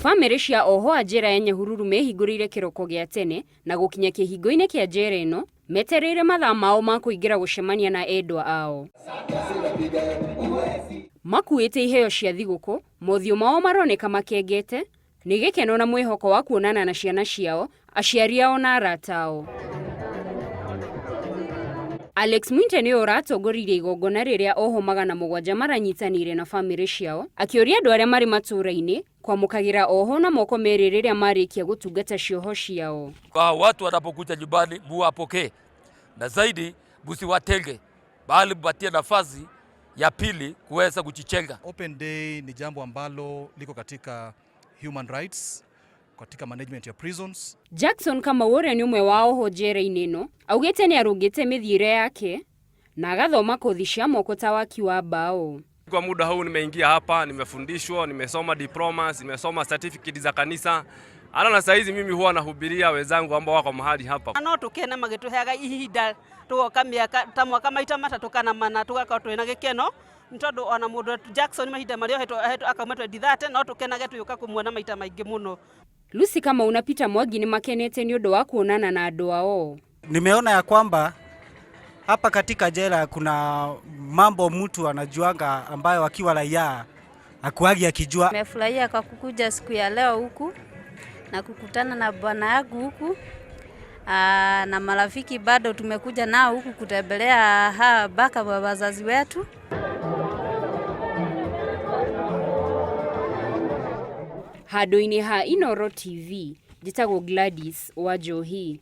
Bamiri cia Ohwo a njera ya Nyahururu mehingũrĩire kĩroko gĩa tene na gũkinya kĩhingo-inĩ kĩa njera ĩno metereire mathaa mao ma kũingĩra gũcemania na endwa ao. Makuĩte iheo cia thigũkũ, mothiũ mao maroneka makengete, nĩ gĩkeno na mwĩhoko wa kuonana na ciana ciao, aciari ao na arata ao. Nĩ ũratongoririe igongona rĩrĩa Ohwo 700 maranyitanĩire na bamĩrĩ ciao, akĩũria andũ arĩa marĩ matũũra-inĩ kwamũkagĩra Ohwo na moko merĩ rĩrĩa marĩkia gũtungata cioho ciao. Kwa watu wanapokuja nyumbani muwapokee na zaidi msiwatenge, bali mpatie nafasi ya pili kuweza kuchichenga. Open day ni jambo ambalo liko katika human rights, katika management ya prisons. Jackson kama ũrĩa nĩ ũmwe wa Ohwo njera-inĩ ĩno, augĩte nĩ arũngĩte mĩthiĩre yake na agathoma kothi cia moko ta waki wa mbao. Kwa muda huu nimeingia hapa, nimefundishwa, nimesoma diplomas, nimesoma certificate za kanisa. Ana na saizi mimi huwa nahubiria wenzangu ambao wako mahali hapa. No tukene magituheaga ihinda tugoka miaka ta mwaka maita matatu kana mana tugaka twina gikeno ntondu ona mundu Jackson mahinda mario hetu akamatwe dithate no tukenage tuyuka kumuona maita maingi muno. Lucy kama unapita Mwangi ni makenete ni ũndũ wa kuonana na andũ ao. Nimeona ya kwamba hapa katika jela kuna mambo mtu anajuanga ambayo akiwa raia hakuagi akijua. Nimefurahia kwa kukuja siku ya leo huku na kukutana na bwana yangu huku na marafiki bado tumekuja nao huku kutembelea baka wa wazazi wetu. Handũ-inĩ ha Inooro TV, njĩtagwo Gladys wa Njohi.